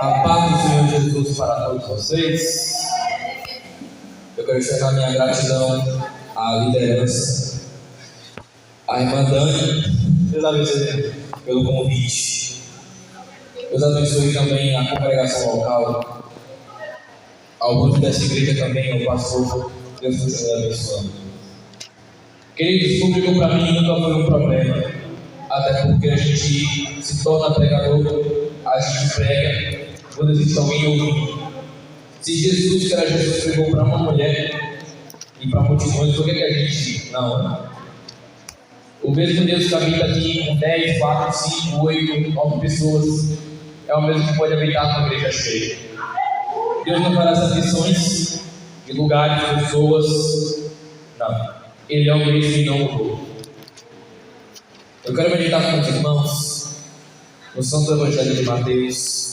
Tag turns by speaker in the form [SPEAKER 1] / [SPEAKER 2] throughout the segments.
[SPEAKER 1] A paz do Senhor Jesus para todos vocês. Eu quero expressar minha gratidão à liderança, à irmã Dani, Deus abençoe pelo convite. Deus abençoe também a congregação local, ao grupo dessa igreja também, ao pastor. Deus continue abençoando. Queridos, público para mim nunca foi um problema, até porque a gente se torna pregador, a gente prega quando existe alguém ouvindo. Se Jesus, que era Jesus, pregou para uma mulher e para multidões, por que a gente não? O mesmo Deus que habita aqui com 10, 4, 5, 8, 9 pessoas é o mesmo que pode habitar com a igreja cheia. Deus não fará acepções de lugares, de pessoas, não. Ele é o mesmo e não mudou. Eu quero meditar com os irmãos no Santo Evangelho de Mateus,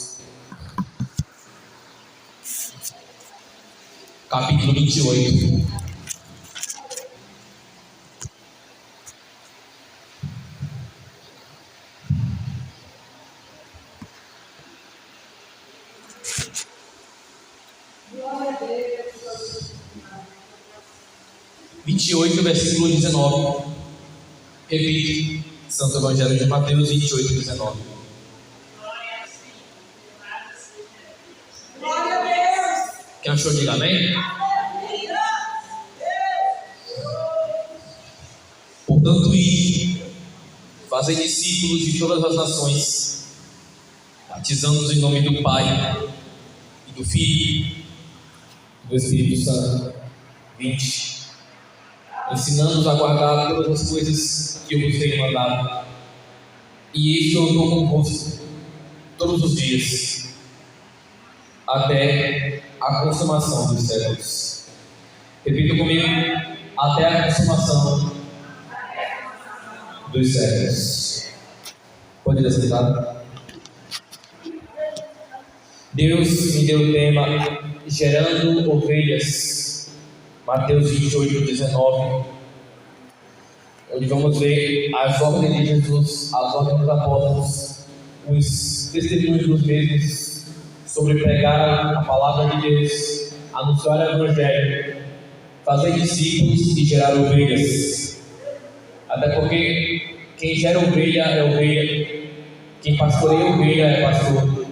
[SPEAKER 1] capítulo 28.
[SPEAKER 2] Glória a Deus.
[SPEAKER 1] 28, versículo 19. Repito, Santo Evangelho de Mateus 28, 19.
[SPEAKER 2] Glória a Deus.
[SPEAKER 1] Quem achou, diga amém? Portanto, ide, fazei discípulos de todas as nações, batizando-os em nome do Pai, e do Filho, e do Espírito Santo. 20. Ensinando-os a guardar todas as coisas que eu vos tenho mandado. E eis que eu estou convosco todos os dias, até a consumação dos séculos. Repita comigo: até a consumação dos séculos. Pode ir sentado. Deus me deu o tema gerando ovelhas. Mateus 28, 19, onde vamos ver as ordens de Jesus, as ordens dos apóstolos, os testemunhos dos mesmos sobre pregar a palavra de Deus, anunciar o Evangelho, fazer discípulos e gerar ovelhas. Até porque quem gera ovelha é ovelha, quem pastoreia ovelha é pastor.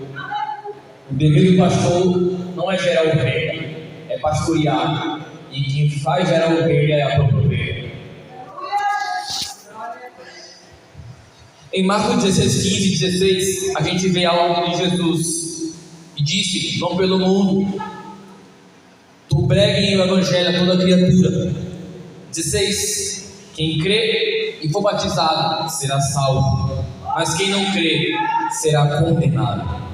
[SPEAKER 1] O dever do pastor não é gerar ovelha, é pastorear. E quem faz gerar ovelha é a própria ovelha. Em Marcos 16, 15 e 16, a gente vê a ordem de Jesus. E disse: vão pelo mundo, tu preguem o Evangelho a toda criatura. 16. Quem crê e for batizado será salvo, mas quem não crê será condenado.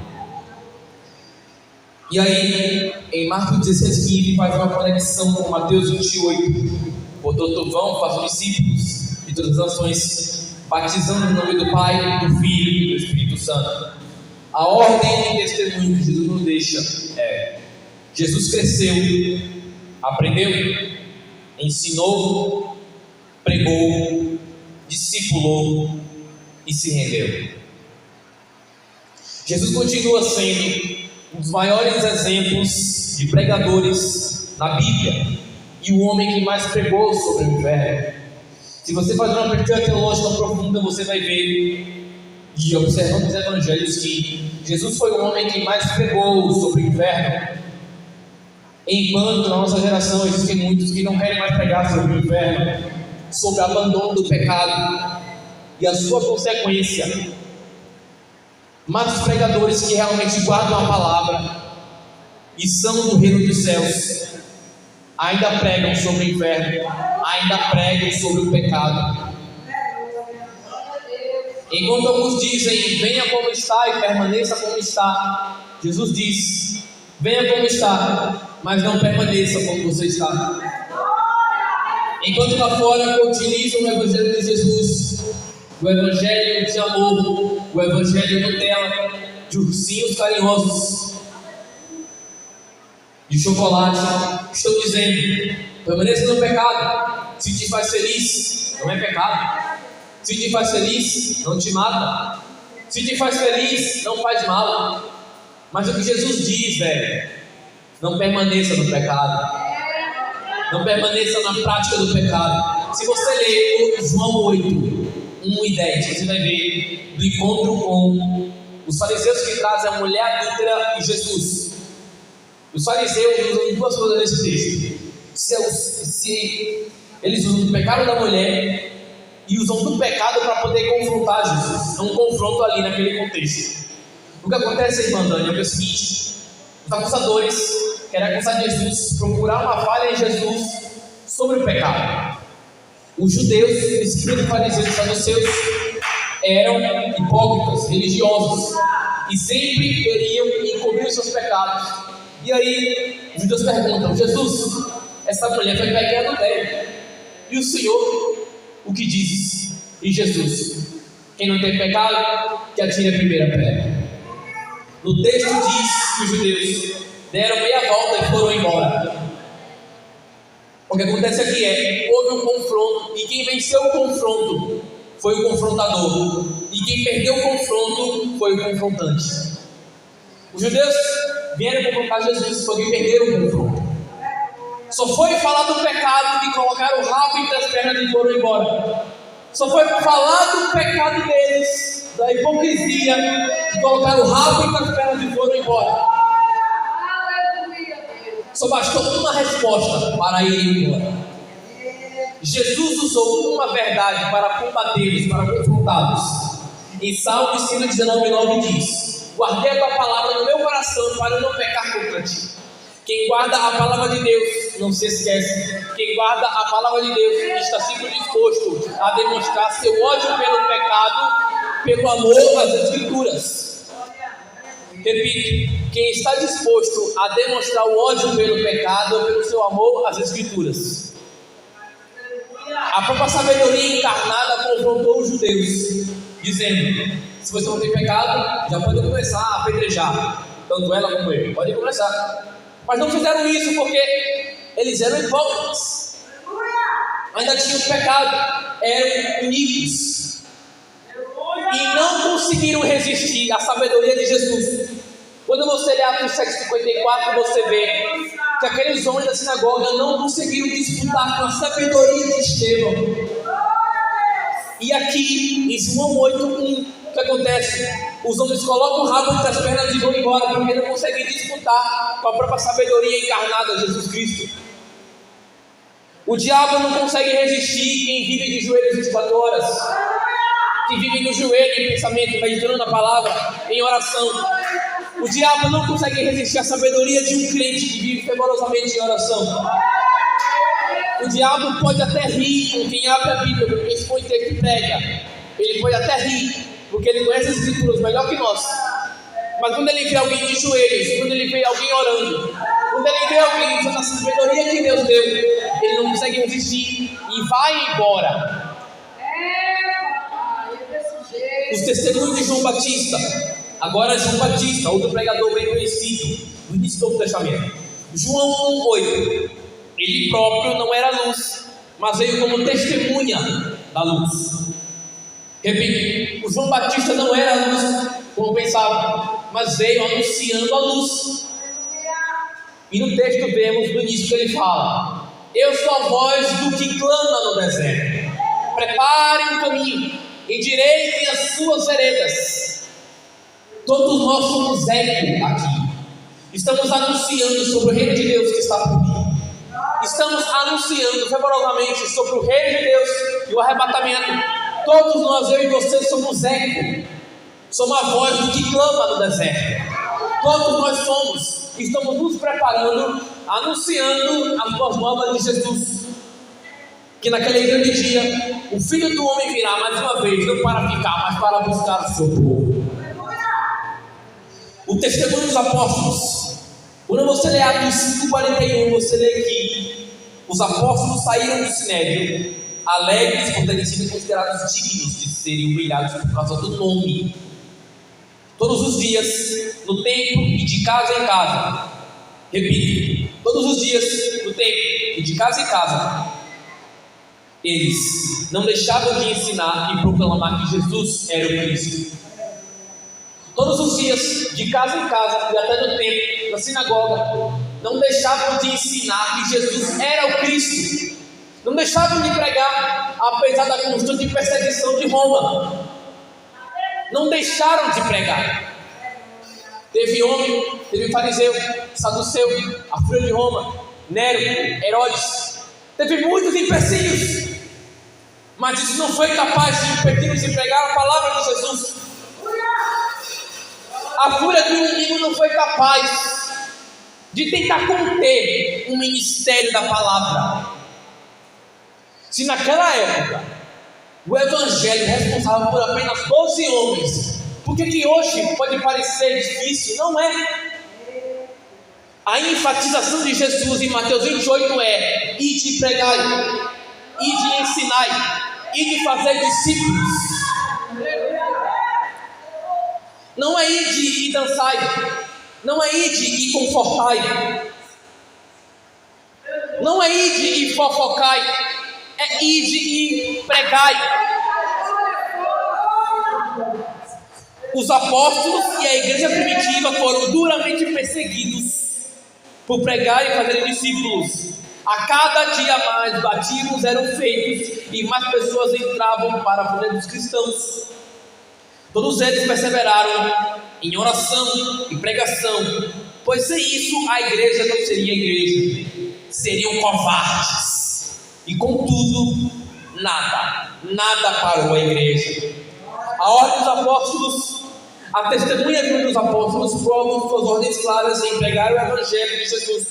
[SPEAKER 1] E aí, em Marcos 16, 15, faz uma conexão com Mateus 28. Portanto, vão, façam discípulos de todas as nações, batizando em nome do Pai, do Filho e do Espírito Santo. A ordem e testemunho que Jesus nos deixa é: Jesus cresceu, aprendeu, ensinou, pregou, discipulou e se rendeu. Jesus continua sendo um dos maiores exemplos de pregadores na Bíblia e o homem que mais pregou sobre o inferno. Se você fazer uma pesquisa teológica profunda, você vai ver, e observando os evangelhos, que Jesus foi o homem que mais pregou sobre o inferno. Enquanto na nossa geração existem muitos que não querem mais pregar sobre o inferno, sobre o abandono do pecado e a sua consequência. Mas os pregadores que realmente guardam a palavra e são do reino dos céus ainda pregam sobre o inferno, ainda pregam sobre o pecado. Enquanto alguns dizem: venha como está e permaneça como está, Jesus diz: venha como está, mas não permaneça como você está. Enquanto lá fora utilizam o Evangelho de Jesus, o Evangelho de amor, o Evangelho Nutella, de ursinhos carinhosos, de chocolate, estou dizendo: permaneça no pecado. Se te faz feliz, não é pecado. Se te faz feliz, não te mata. Se te faz feliz, não faz mal. Mas o que Jesus diz é: não permaneça no pecado, não permaneça na prática do pecado. Se você ler João 8, 1 e 10, você vai ver do encontro com os fariseus que trazem a mulher adúltera e Jesus. Os fariseus usam duas coisas nesse texto. Eles usam do pecado da mulher e usam do pecado para poder confrontar Jesus. É um confronto ali naquele contexto. O que acontece, irmã Dani, é o seguinte: os acusadores querem acusar Jesus, procurar uma falha em Jesus sobre o pecado. Os judeus, escribas, fariseus e saduceus eram hipócritas, religiosos, e sempre queriam encobrir os seus pecados. E aí os judeus perguntam: Jesus, essa mulher foi pega em adultério, e o Senhor o que dizes? E Jesus: quem não tem pecado, que atire a primeira pedra. No texto diz que os judeus deram meia volta e foram embora. O que acontece aqui houve um confronto, e quem venceu o confronto foi o confrontador, e quem perdeu o confronto foi o confrontante. Os judeus vieram confrontar Jesus, foi quem perderam o confronto. Só foi falar do pecado que colocaram o rabo entre as pernas e foram embora. Só foi falar do pecado deles, da hipocrisia, que colocaram o rabo entre as pernas e foram embora. Só bastou uma resposta para ir embora. Jesus usou uma verdade para combatê-los, para confrontá-los. Em Salmo 119:9 diz: guardei a tua palavra no meu coração para eu não pecar contra ti. Quem guarda a palavra de Deus não se esquece. Quem guarda a palavra de Deus está sempre disposto a demonstrar seu ódio pelo pecado, pelo amor às Escrituras. Repito, quem está disposto a demonstrar o ódio pelo pecado ou pelo seu amor às Escrituras. A própria sabedoria encarnada confrontou os judeus, dizendo: se você não tem pecado, já pode começar a apedrejar, tanto ela como ele, pode começar. Mas não fizeram isso porque eles eram hipócritas, ainda tinham pecado, eram iníquos e não conseguiram resistir à sabedoria de Jesus. Quando você lê Atos 7:54, você vê que aqueles homens da sinagoga não conseguiram disputar com a sabedoria de Estevão. E aqui em João 8:1, o que acontece? Os homens colocam o rabo entre as pernas e vão embora, porque não conseguem disputar com a própria sabedoria encarnada, Jesus Cristo. O diabo não consegue resistir quem vive de joelhos 24 horas, que vive no joelho em pensamento, meditando na palavra, em oração. O diabo não consegue resistir à sabedoria de um crente que vive fervorosamente em oração. O diabo pode até rir com quem abre a Bíblia, com quem expõe texto e prega. Ele pode até rir, porque ele conhece as Escrituras melhor que nós. Mas quando ele vê alguém de joelhos, quando ele vê alguém orando, quando ele vê alguém usando a sabedoria que Deus deu, ele não consegue resistir e vai embora. Os testemunhos de João Batista. Agora João Batista, outro pregador bem conhecido no início do Novo Testamento. João 1:8. Ele próprio não era luz, mas veio como testemunha da luz. Repito, o João Batista não era luz, como pensava, mas veio anunciando a luz. E no texto vemos no início que ele fala: eu sou a voz do que clama no deserto. Preparem o caminho, endireitem as suas veredas. Todos nós somos eco aqui. Estamos anunciando sobre o reino de Deus que está por vir. Estamos anunciando fervorosamente sobre o reino de Deus e o arrebatamento. Todos nós, eu e você, somos eco. Somos a voz do que clama no deserto. Todos nós somos. Estamos nos preparando, anunciando as boas novas de Jesus. Que naquele grande dia, o Filho do Homem virá mais uma vez, não para ficar, mas para buscar o seu povo. O testemunho dos apóstolos. Quando você lê Atos 5:41, você lê que os apóstolos saíram do sinédrio alegres por terem sido considerados dignos de serem humilhados por causa do nome. Todos os dias, no templo e de casa em casa. Repito, todos os dias, no templo e de casa em casa, eles não deixavam de ensinar e proclamar que Jesus era o Cristo. todos os dias, de casa em casa e até no templo, na sinagoga, não deixavam de ensinar que Jesus era o Cristo, não deixavam de pregar, apesar da constante perseguição de Roma, não deixaram de pregar. Teve homem, teve fariseu, saduceu, a fúria de Roma, Nero, Herodes, teve muitos empecilhos, mas isso não foi capaz de impedir-nos de pregar a palavra de Jesus. A fúria do inimigo não foi capaz de tentar conter o ministério da palavra. Se naquela época o evangelho responsável por apenas 12 homens, por que hoje pode parecer difícil? Não é. A enfatização de Jesus em Mateus 28 é: ide e pregai, ide e ensinai, ide e fazer discípulos. Não é ide e dançai, não é ide e confortai, não é ide e fofocai, é ide e pregai. Os apóstolos e a igreja primitiva foram duramente perseguidos por pregar e fazer discípulos. A cada dia mais batismos eram feitos e mais pessoas entravam para a vida dos cristãos. Todos eles perseveraram em oração e pregação, pois sem isso a igreja não seria igreja, seriam covardes. E contudo, nada parou a igreja. A ordem dos apóstolos, a testemunha dos apóstolos provam suas ordens claras em pregar o evangelho de Jesus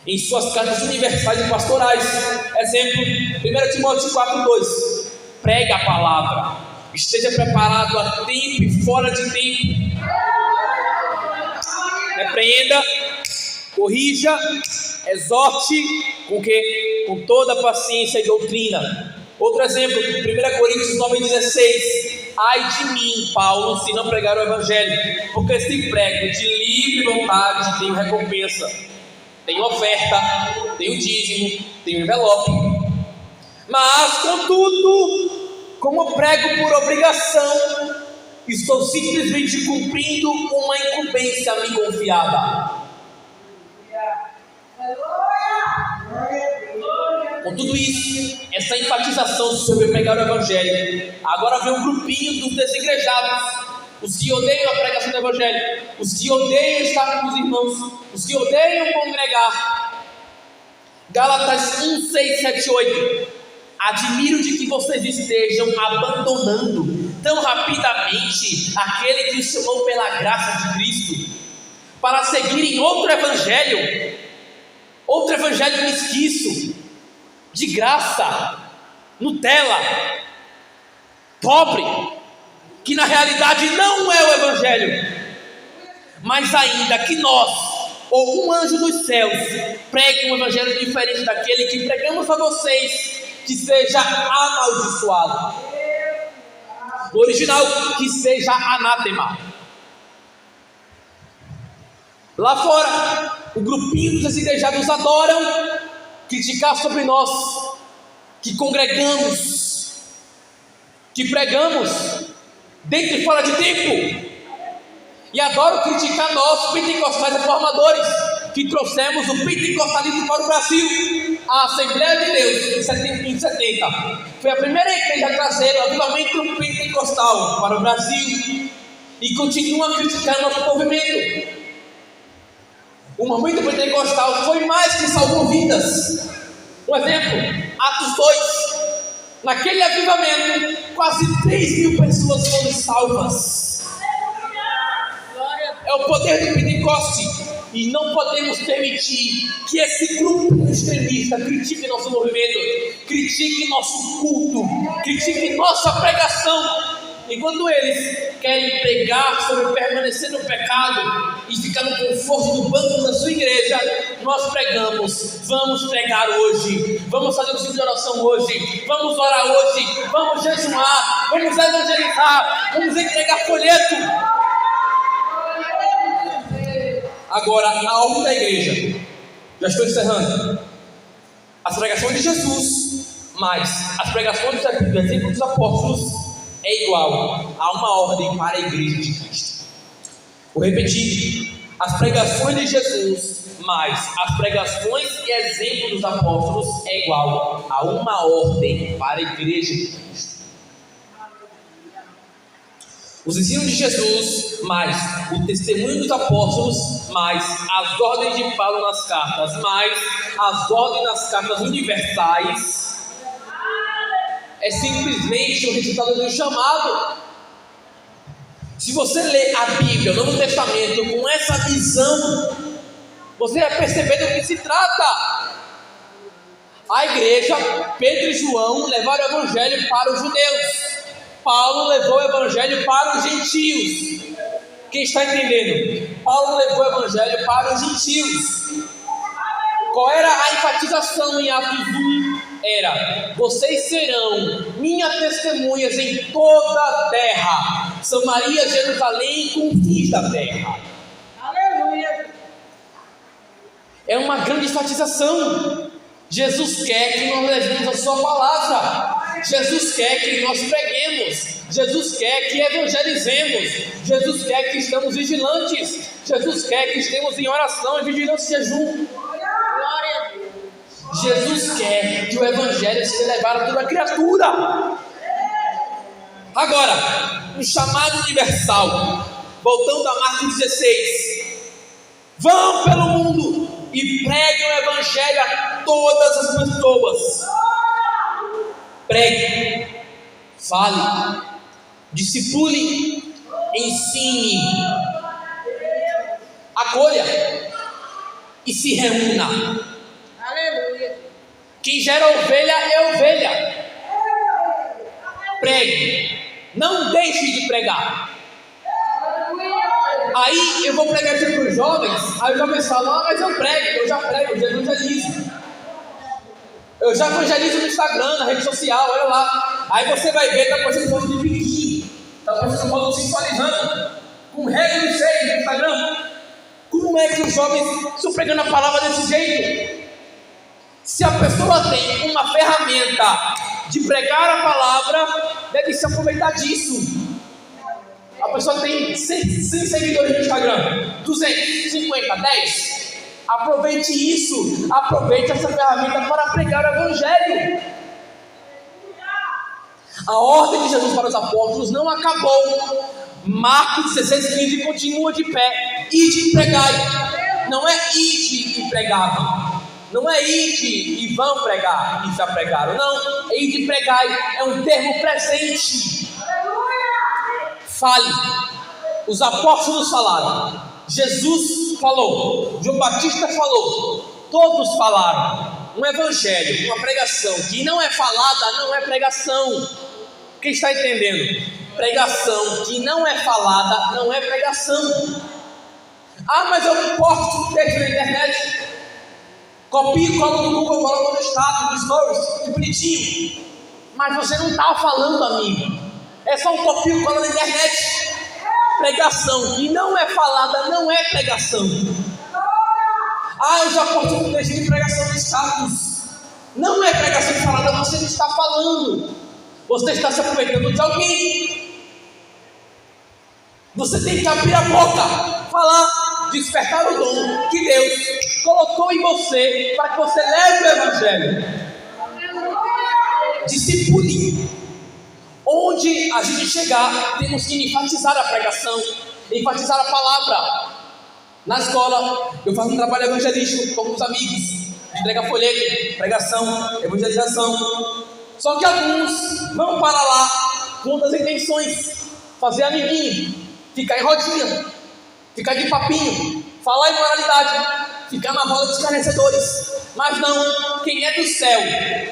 [SPEAKER 1] em suas cartas universais e pastorais. Exemplo, 1 Timóteo 4:2: pregue a palavra, esteja preparado a tempo e fora de tempo, repreenda, corrija, exorte com toda paciência e doutrina. Outro exemplo, 1 Coríntios 9:16: ai de mim, Paulo, se não pregar o evangelho, porque se prego de livre vontade, tenho recompensa, tenho oferta, tenho dízimo, tenho envelope. Mas, contudo, como prego por obrigação, estou simplesmente cumprindo uma incumbência a mim confiada. Com tudo isso, essa enfatização sobre pregar o evangelho, agora vem um grupinho dos desigrejados, os que odeiam a pregação do evangelho, os que odeiam estar com os irmãos, os que odeiam congregar. Gálatas 1, 6, 7, 8: admiro de que vocês estejam abandonando tão rapidamente aquele que os chamou pela graça de Cristo, para seguirem outro evangelho mesquiço, de graça, Nutella, pobre, que na realidade não é o evangelho, mas ainda que nós, ou um anjo dos céus, pregue um evangelho diferente daquele que pregamos a vocês, que seja amaldiçoado. No original, que seja anátema. Lá fora, o grupinho dos desigrejados adoram criticar sobre nós, que congregamos, que pregamos dentro e fora de tempo, e adoram criticar nós, pentecostais reformadores, que trouxemos o pentecostalismo para o Brasil. A Assembleia de Deus, em 70, foi a primeira igreja a trazer o avivamento pentecostal para o Brasil, e continua a criticar nosso movimento. O movimento pentecostal foi mais que salvou vidas. Um exemplo, Atos 2, naquele avivamento, quase 3.000 pessoas foram salvas. É o poder do Pentecoste, e não podemos permitir que esse grupo extremista critique nosso movimento, critique nosso culto, critique nossa pregação. Enquanto eles querem pregar sobre permanecer no pecado e ficar no conforto do banco da sua igreja, nós pregamos. Vamos pregar hoje, vamos fazer um ciclo de oração hoje, vamos orar hoje, vamos jejuar, vamos evangelizar, vamos entregar folheto. Agora, a ordem da igreja, já estou encerrando, as pregações de Jesus, mas as pregações dos apóstolos, é igual a uma ordem para a igreja de Cristo. Vou repetir: as pregações de Jesus mais as pregações e exemplo dos apóstolos é igual a uma ordem para a igreja de Cristo. Os ensinos de Jesus, mais o testemunho dos apóstolos, mais as ordens de Paulo nas cartas, mais as ordens nas cartas universais, é simplesmente o resultado do chamado. Se você ler a Bíblia, o Novo Testamento, com essa visão, você vai perceber do que se trata. A igreja, Pedro e João, levaram o evangelho para os judeus. Paulo levou o evangelho para os gentios. Quem está entendendo? Paulo levou o evangelho para os gentios. Qual era a enfatização em Atos 1? Era: vocês serão minhas testemunhas em toda a terra, Samaria, Jerusalém e confins da terra.
[SPEAKER 2] Aleluia.
[SPEAKER 1] É uma grande enfatização. Jesus quer que nós levemos a sua palavra. Jesus quer que nós preguemos. Jesus quer que evangelizemos. Jesus quer que estamos vigilantes. Jesus quer que estemos em oração, em vigilância e jejum.
[SPEAKER 2] Glória a Deus.
[SPEAKER 1] Jesus quer que o evangelho seja levado a toda criatura. Agora, um chamado universal. Voltando a Marcos 16: vão pelo mundo e preguem o evangelho a todas as pessoas. Pregue, fale, discipule, ensine, acolha e se reúna.
[SPEAKER 2] Aleluia.
[SPEAKER 1] Quem gera ovelha é ovelha. Pregue, não deixe de pregar. Aí eu vou pregar aqui para os jovens. Aí os jovens falam: ah, mas eu prego, eu já prego, eu já evangelizo. Eu já evangelizo no Instagram, na rede social, olha lá. Aí você vai ver, está postando foto de biquíni, está postando foto sensualizando, com regra de seio no Instagram. Como é que os jovens estão pregando a palavra desse jeito? Se a pessoa tem uma ferramenta de pregar a palavra, deve se aproveitar disso. A pessoa tem 100 seguidores no Instagram, 250, 10. Aproveite isso, aproveite essa ferramenta para pregar o evangelho. A ordem de Jesus para os apóstolos não acabou. Marcos 16:15 continua de pé: ide e pregai. Não é ide e pregavam, não é ide e vão pregar e já pregaram, não, é ide e pregai, é um termo presente. Fale. Os apóstolos falaram, Jesus falou, João Batista falou, todos falaram. Um evangelho, uma pregação que não é falada, não é pregação. Quem está entendendo? Pregação que não é falada, não é pregação. Ah, mas eu posto um texto na internet, copio e colo no Google, colo no status, no stories, que bonitinho. Mas você não está falando, amigo. É só um copio e cola na internet. Pregação que não é falada, não é pregação. Ah, eu já postei um texto de pregação no status. Não é pregação falada, você não está falando. Você está se aproveitando de alguém. Você tem que abrir a boca, falar, despertar o dom que Deus colocou em você para que você leve o evangelho. Discipule. Onde a gente chegar, temos que enfatizar a pregação, enfatizar a palavra. Na escola, eu faço um trabalho evangelístico com os amigos, entrega folheto, pregação, evangelização. Só que alguns vão para lá com outras intenções, fazer amiguinho, ficar em rodinha, ficar de papinho, falar em moralidade, ficar na roda dos escarnecedores. Mas não, quem é do céu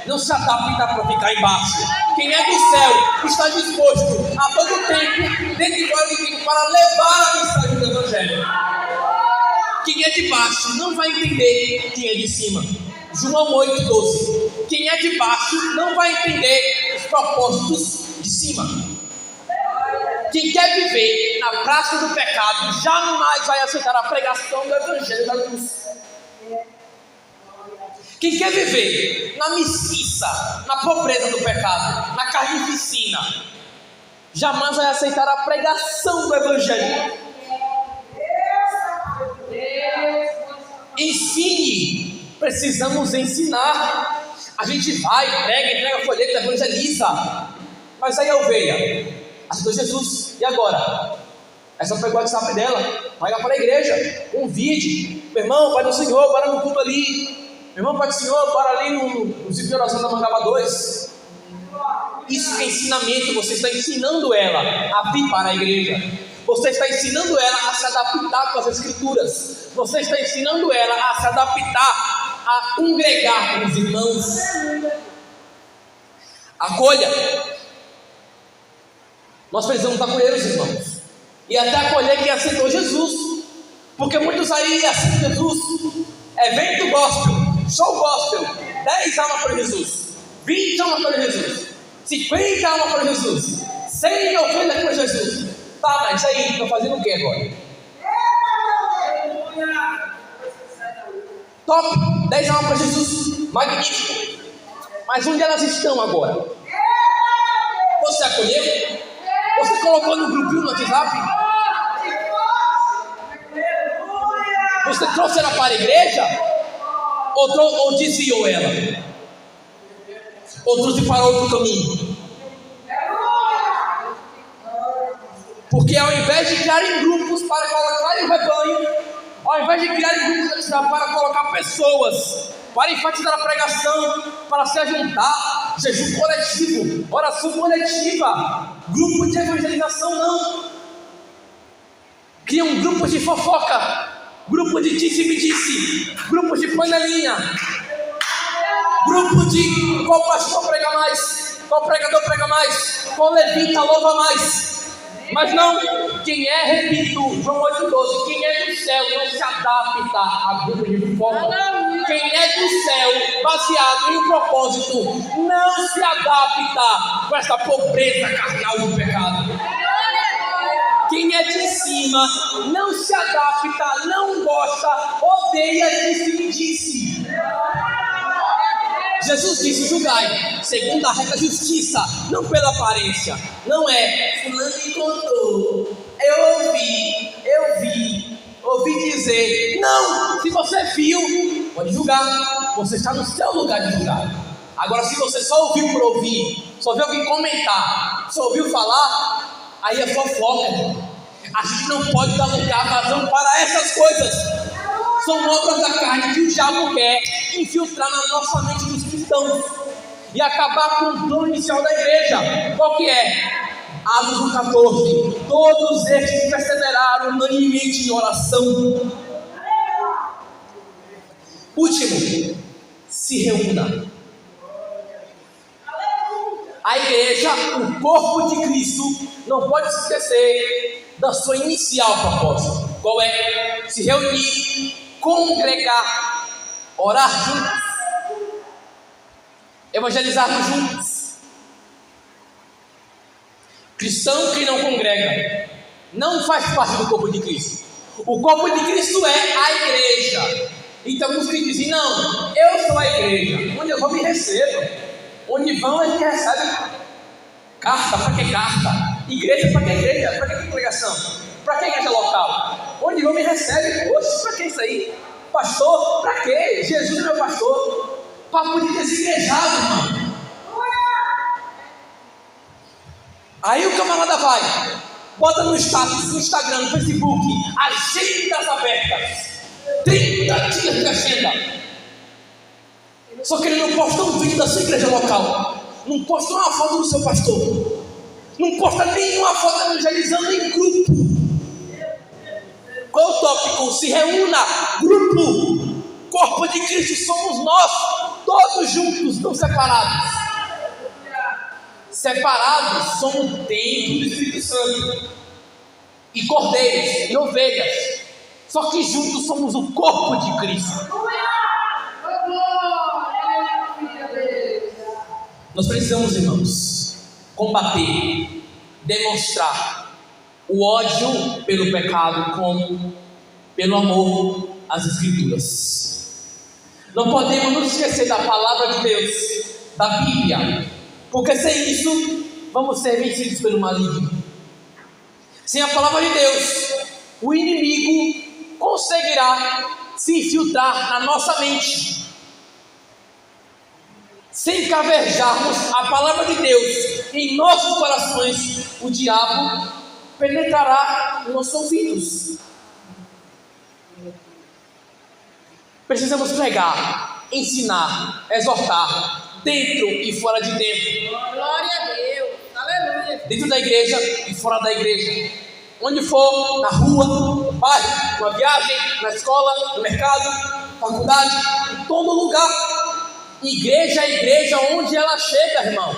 [SPEAKER 1] não se adapta para ficar embaixo. Quem é do céu está disposto a todo tempo, dentro e fora do tempo, para levar a mensagem do evangelho. Quem é de baixo não vai entender quem é de cima. João 8,12. Quem é de baixo não vai entender os propósitos de cima. Quem quer viver na prática do pecado jamais vai aceitar a pregação do evangelho da cruz. Quem quer viver na mestiça, na pobreza do pecado, na carnificina, jamais vai aceitar a pregação do Evangelho. Ensine, precisamos ensinar. A gente vai, prega, entrega folheto, evangeliza. Mas aí a ovelha aceitou Jesus, e agora? Essa pegou o WhatsApp dela, vai lá para a igreja, convide. Meu irmão, Pai do Senhor, bora no culto ali. Meu irmão, Pai do Senhor, bora ali no ciclo de oração da Mangaba 2. Isso é ensinamento, você está ensinando ela a vir para a igreja. Você está ensinando ela a se adaptar com as escrituras. Você está ensinando ela a se adaptar, a congregar com os irmãos. Acolha. Nós precisamos acolher os irmãos. E até acolher quem aceitou Jesus. Porque muitos aí aceitam Jesus. Evento gospel, show gospel, 10 almas para Jesus, 20 almas para Jesus, 50 almas para Jesus, 100 ovelhas para Jesus. Tá, mas aí, estão fazendo o que agora? Top, 10 almas para Jesus, magnífico. Mas onde elas estão agora? Você acolheu? Você colocou no grupinho no WhatsApp? Você trouxe ela para a igreja? Ou desviou ela? Ou trouxe para outro caminho? Porque ao invés de criar em grupos para colocar em rebanho, ao invés de criar em grupos para colocar pessoas, para enfatizar a pregação, para se ajuntar, jejum coletivo, oração coletiva, grupo de evangelização não. Criam grupos de fofoca, grupo de disse-me-disse, grupo de panelinha, grupo de qual pastor prega mais, qual pregador prega mais, qual levita louva mais. Mas não, quem é, repito, João 8,12, quem é do céu não se adapta a grupo de fofoca. Quem é do céu, baseado em um propósito, não se adapta com essa pobreza carnal do pecado. Quem é de cima não se adapta, não gosta, odeia, disse-me-disse. Jesus disse: julgai segundo a regra da justiça, não pela aparência. Não é fulano me contou, eu ouvi dizer. Não, se você viu, pode julgar. Você está no seu lugar de julgar. Agora, se você só ouviu por ouvir, só ouviu alguém comentar, só ouviu falar, aí é fofoca. A gente não pode dar lugar, vazão para essas coisas. São obras da carne que o diabo quer infiltrar na nossa mente dos cristãos e acabar com o plano inicial da igreja. Qual que é? Atos 1,14. Todos estes perseveraram unanimemente em oração. Último, se reúna. A igreja, o corpo de Cristo, não pode se esquecer da sua inicial propósito. Qual é? Se reunir, congregar, orar juntos, evangelizarmos juntos. Cristão que não congrega não faz parte do corpo de Cristo. O corpo de Cristo é a igreja. Então alguns que dizem: não, eu sou a igreja, onde eu vou me recebo, onde vão a gente recebe carta. Para que carta? Igreja, para que igreja? Para que congregação? Para que igreja local? Onde vão me recebe? Poxa, para que isso aí? Pastor, para que? Jesus é meu pastor. Papo de desigrejado, irmão. Aí o camarada vai, bota no status, no Instagram, no Facebook, agendas abertas, 30 dias de agenda. Só que ele não posta um vídeo da sua igreja local, não posta uma foto do seu pastor, não posta nenhuma foto evangelizando em grupo. Qual o tópico? Se reúna, grupo, corpo de Cristo somos nós, todos juntos, não separados. Separados somos o templo do Espírito Santo, e cordeiros, e ovelhas. Só que juntos somos o corpo de Cristo. Nós precisamos, irmãos, combater, demonstrar o ódio pelo pecado como pelo amor às Escrituras. Não podemos nos esquecer da palavra de Deus, da Bíblia, porque sem isso
[SPEAKER 3] vamos ser vencidos pelo maligno. Sem a palavra de Deus, o inimigo conseguirá se infiltrar na nossa mente. Sem caverjarmos a palavra de Deus em nossos corações, o diabo penetrará nos nossos ouvidos. Precisamos pregar, ensinar, exortar, dentro e fora de dentro.
[SPEAKER 2] Glória a Deus. Aleluia.
[SPEAKER 3] Dentro da igreja e fora da igreja. Onde for, na rua, no bairro, numa viagem, na escola, no mercado, faculdade, em todo lugar. Igreja é igreja onde ela chega, irmão.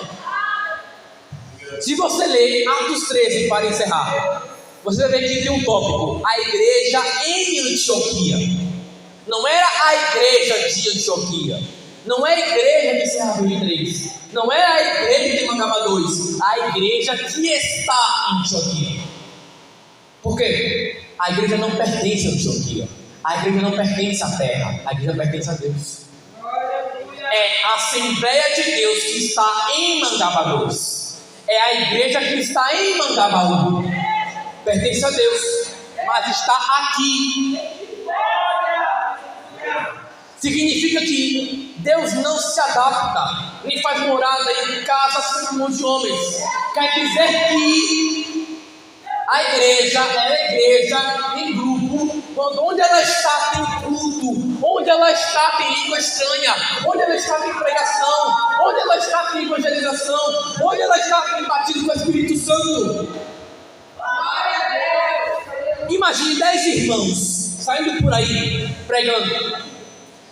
[SPEAKER 3] Se você ler Atos 13 para encerrar, você vai ver que tem um tópico: a igreja em Antioquia. Não era a igreja de Antioquia, não é a igreja de Serra Verde 3, não é a igreja de Mangaba 2, a igreja que está em Antioquia. Por quê? A igreja não pertence a Antioquia, a igreja não pertence à terra, a igreja pertence a Deus. É a Assembleia de Deus que está em Mangaba 2, é a igreja que está em Mangaba 1, pertence a Deus, mas está aqui. Significa que Deus não se adapta, nem faz morada em casas comuns de homens. Quer dizer que a igreja é igreja em grupo, quando onde ela está tem culto, onde ela está tem língua estranha, onde ela está tem pregação, onde ela está tem evangelização, onde ela está tem batismo com o Espírito Santo. Imagine 10 irmãos saindo por aí pregando.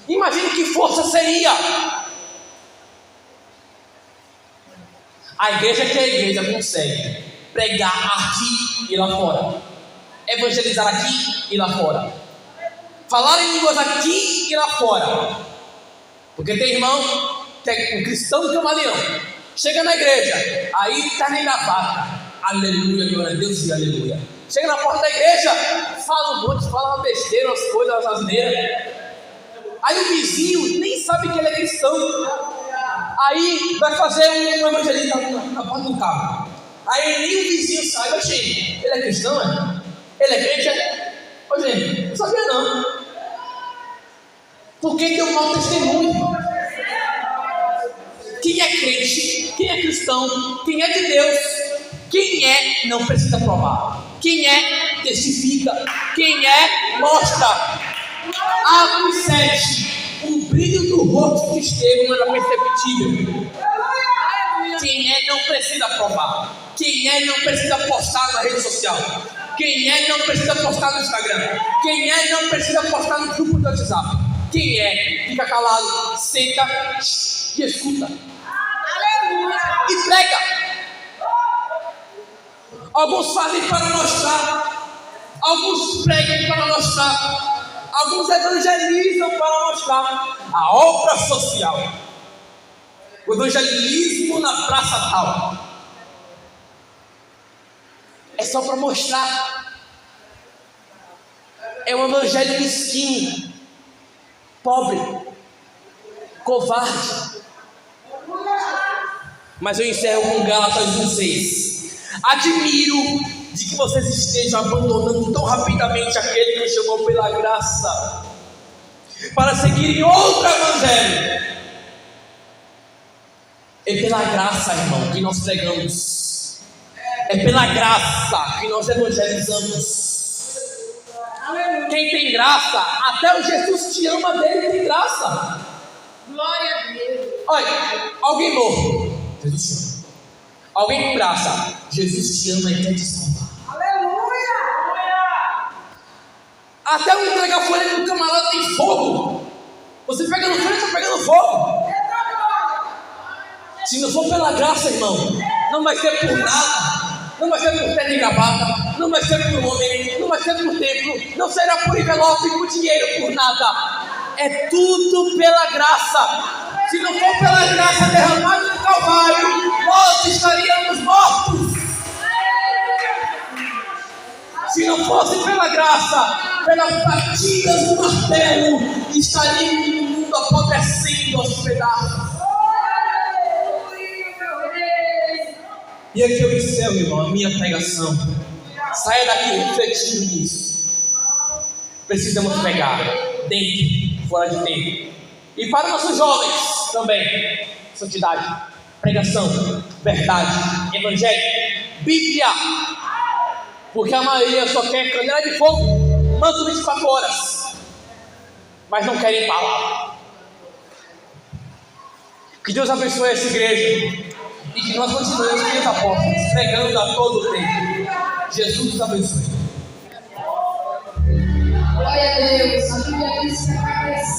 [SPEAKER 3] Imagine que força seria. A igreja que é a igreja consegue pregar aqui e lá fora, evangelizar aqui e lá fora, falar em línguas aqui e lá fora. Porque tem irmão que é um cristão camaleão, chega na igreja, aí está na gravata, aleluia, glória a Deus e aleluia. Chega na porta da igreja, fala um monte, fala uma besteira, umas coisas, umas asneiras. Aí o vizinho nem sabe que ele é cristão. Aí vai fazer um evangelismo na porta do carro. Aí nem o vizinho sabe. Ô, gente, ele é cristão, é? Ele é crente? Ô, gente, não sabia não. Porque deu um mau testemunho. Quem é crente, quem é cristão, quem é de Deus, quem é não precisa provar. Quem é testifica. Quem é mostra. Atos 7, o brilho do rosto de Estevão era perceptível. Quem é não precisa provar. Quem é não precisa postar na rede social. Quem é não precisa postar no Instagram. Quem é não precisa postar no grupo do WhatsApp. Quem é fica calado, senta e escuta. E prega. Alguns fazem para mostrar, alguns pregam para mostrar, alguns evangelizam para mostrar a obra social, o evangelismo na praça tal. É só para mostrar. É um evangelho mesquinho, pobre, covarde. Mas eu encerro com Gálatas 1:6. Admiro de que vocês estejam abandonando tão rapidamente aquele que chamou pela graça para seguirem outro evangelho. É pela graça, irmão, que nós pregamos. É pela graça que nós evangelizamos. Quem tem graça, até o Jesus te ama dele tem graça.
[SPEAKER 2] Glória a Deus.
[SPEAKER 3] Olha, alguém morto, Jesus te ama. Alguém com graça, Jesus te ama e quer te salvar.
[SPEAKER 2] Aleluia.
[SPEAKER 3] Até o entrega-folha do camarada tem fogo. Você pega no folha, está pegando fogo. Se não for pela graça, irmão, não vai ser por nada. Não vai ser por terno e gravata, não vai ser por homem, não vai ser por templo, não será por envelope, por dinheiro, por nada. É tudo pela graça. Se não for pela graça derramada no Calvário, nós estaríamos mortos. Se não fosse pela graça, pelas batidas do martelo, estaríamos no mundo apodrecendo aos pedaços. E aqui eu encerro, irmão, a minha pregação. Saia daqui refletindo nisso. Precisamos pegar dentro, fora de tempo. E para nossos jovens também, santidade, pregação, verdade, evangelho, Bíblia. Porque a maioria só quer canela de fogo, manto 24 horas, mas não querem palavra. Que Deus abençoe essa igreja e que nós continuemos com os apóstolos, pregando a todo tempo. Jesus nos abençoe.
[SPEAKER 2] Glória a Deus. A Bíblia diz que vai crescer.